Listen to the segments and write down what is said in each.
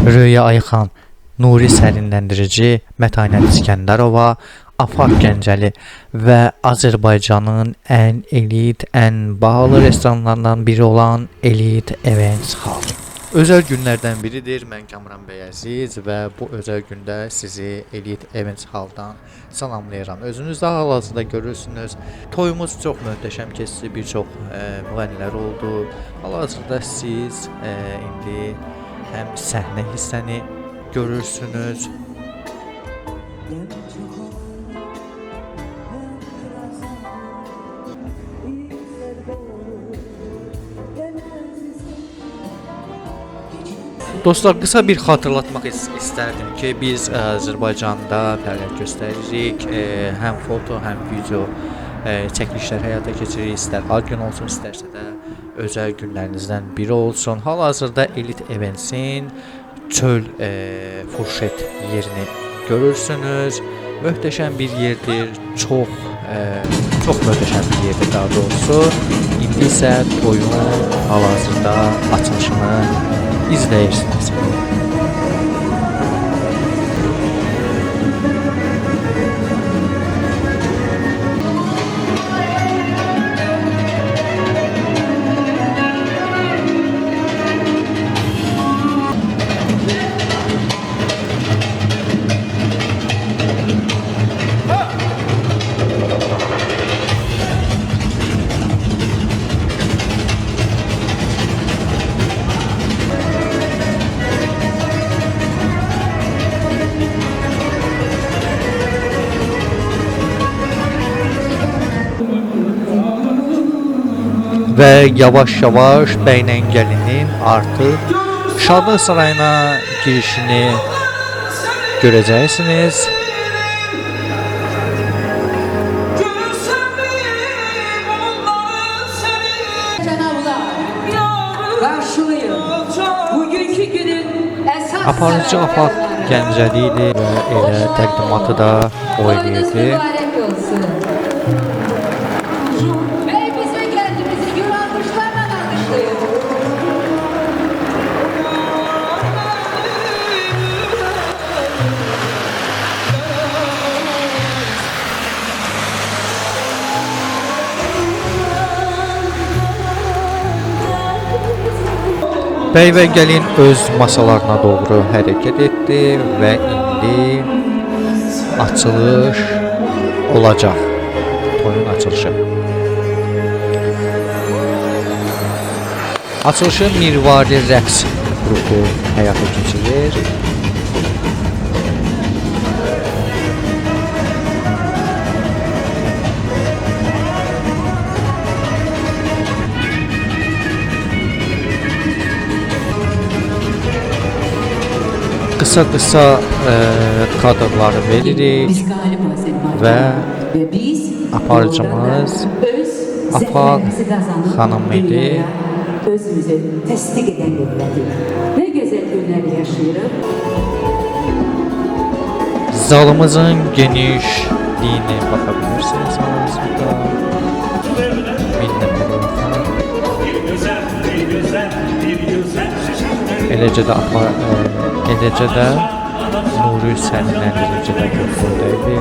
Röya Ayxan, Nuri Sərinləndirici, Mətanət İskəndərova, Afaq Gəncəli və Azərbaycanın ən elit, ən bahalı restoranlarından biri olan Elite Events Hall. Özəl günlərdən biridir. Mən Kamran Bəyəziz və bu özəl gündə sizi Elite Events Hall'dan salamlayıram. Özünüz də hal-hazırda görürsünüz. Toyumuz çox möhtəşəm keçdi, bir çox müğənnilər oldu. Hal-hazırda siz indi həm səhnə hissəni görürsünüz. Dostlar, qısa bir xatırlatmaq istərdim ki, biz Azərbaycanda fəaliyyət göstəririk. Həm foto, həm video çəkilişlər həyata keçiririk. İstər ad gün olsun, istərsə də özəl günlərinizdən biri olsun. Hal-hazırda Elite Events'in çöl furşet yerini görürsünüz. Möhtəşəm bir yerdir. Çox möhtəşəm bir yerdir daha doğrusu. İndi isə toyun hal-hazırda açılışını izləyirsiniz. Və yavaş-yavaş Bəynəngəlinin artıq Şadlıq Sarayına girişini görəcəksiniz. Aparıcı Afaq Gəncəli idi və elə təqdimatı da o eləyirdi. Bəy və gəlin öz masalarına doğru hərəkət etdi və indi açılış olacaq. Toyun açılışı. Açılışı Mirvari rəqs qrupu həyata keçirir. Qısa kadrları veririk və aparıcımız Afaq xanım idi. Özümüzü təsdiq edən günlərdir. Nə gözəl günlər yaşayırıq. Zalımızın genişliyini baxa bilirsiniz arasında. Eləcə də Nuri Sərinləndirici də götürdü.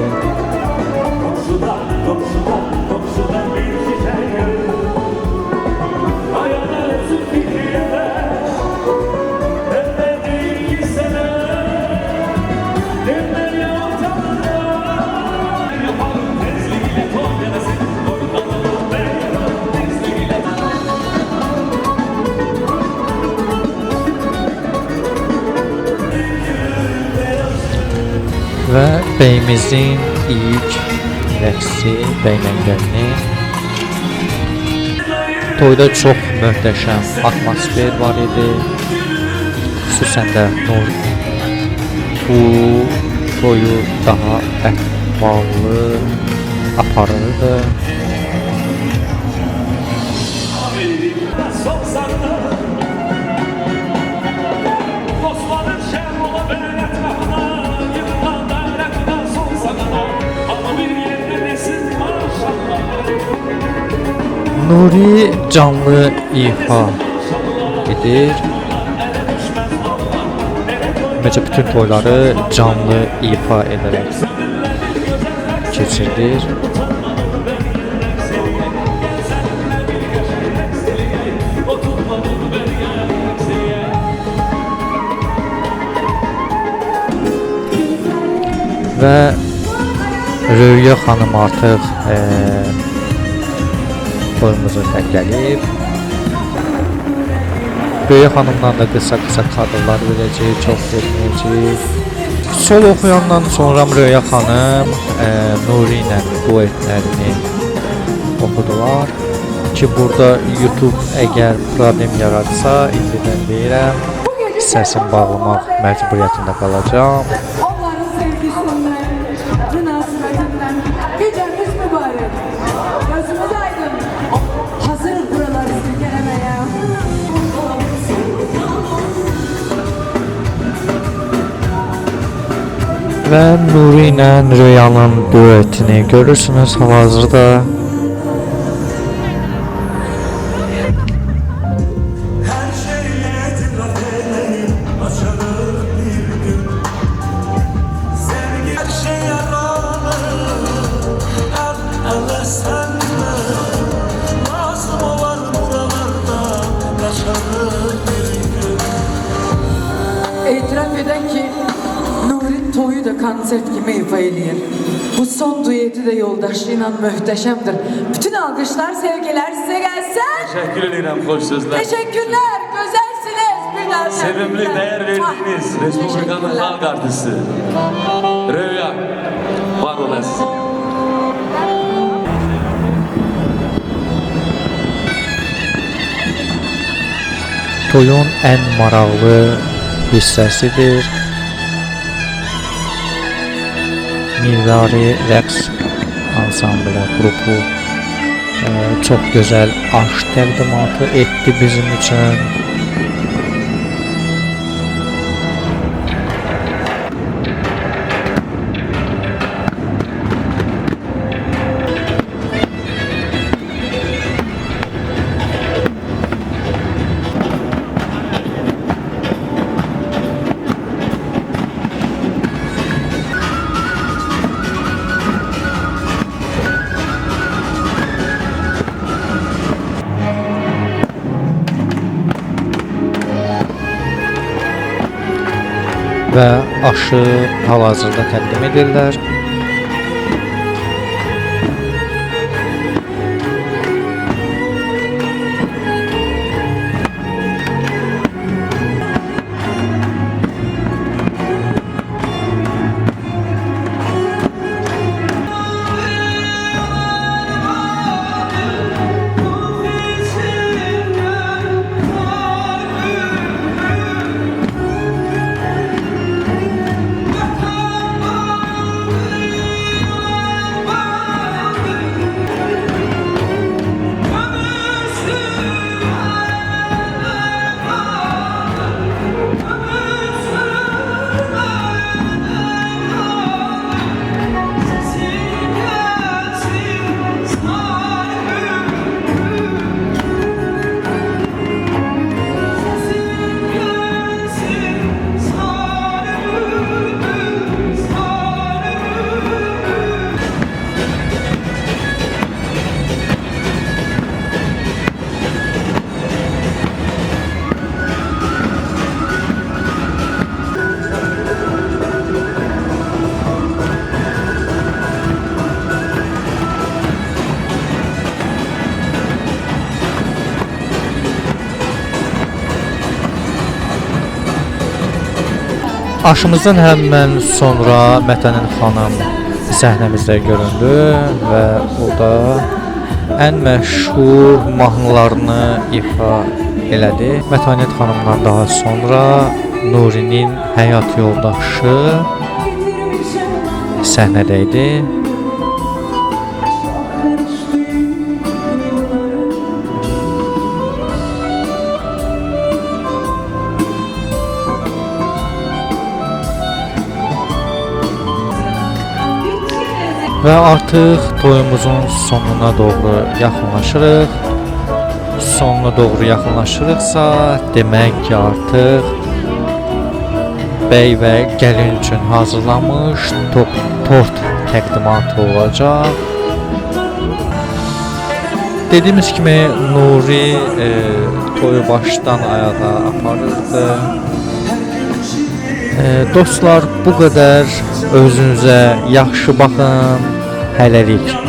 Və bəyimizin ilk rəqsi Bəynəngəlinin. Toyda çox möhtəşəm atmosfer var idi. Xüsusən də bu toyu daha əhvallı aparırdı. Nuri canlı ifa edir. ümumiyyətcə bütün toyları canlı ifa edərək keçirdir. Və Röya xanım artıq toyumuzu təkləyib. Röya xanımdan da qısa kadrlar verəcək, çox verməyəcək. Sol oxuyandan sonra Röya xanım Nuri ilə duetlərini oxudular ki, burada YouTube əgər problem yaratsa, indidən deyirəm, səsim bağlamaq məcburiyyətində qalacağım. Onların sevgisinden, münasebetinden gecemiz mübarek. Gözümüz aydın. Hazır buraları silkelemeye. Və Nuri ilə Röyanın duetini görürsünüz hal-hazırda. İtiraf eden ki Nuri'nin toyu da konsert gibi ifa ediyor. Bu son duyeti de yoldaşlığıyla mühteşemdir. Bütün alkışlar, sevgiler size gelsin. Teşekkür ederim hoş sözler. Teşekkürler, güzelsiniz. Bir daha Sevimli, değer verdiğiniz Respublikanın halk artisti Röya, var olasın. Toyun ən maraqlı hissəsidir. Mirvari rəqs ansamblı qrupu çox gözəl aşk təqdimatı etdi bizim üçün. Və aşı hal-hazırda təqdim edirlər. Aşımızdan həmən sonra Mətənin xanım səhnəmizdə göründü və o da ən məşhur mahnılarını ifa elədi. Mətanət xanımdan daha sonra Nurinin həyat yoldaşı səhnədə idi. Və artıq toyumuzun sonuna doğru yaxınlaşırıq. Sonuna doğru yaxınlaşırıqsa, demək ki artıq bəy və gəlin üçün hazırlanmış tort təqdimatı olacaq. Dediyimiz kimi Nuri toyu başdan ayağa aparırdı. Dostlar, bu qədər. Özünüzə yaxşı baxın. Hələlik.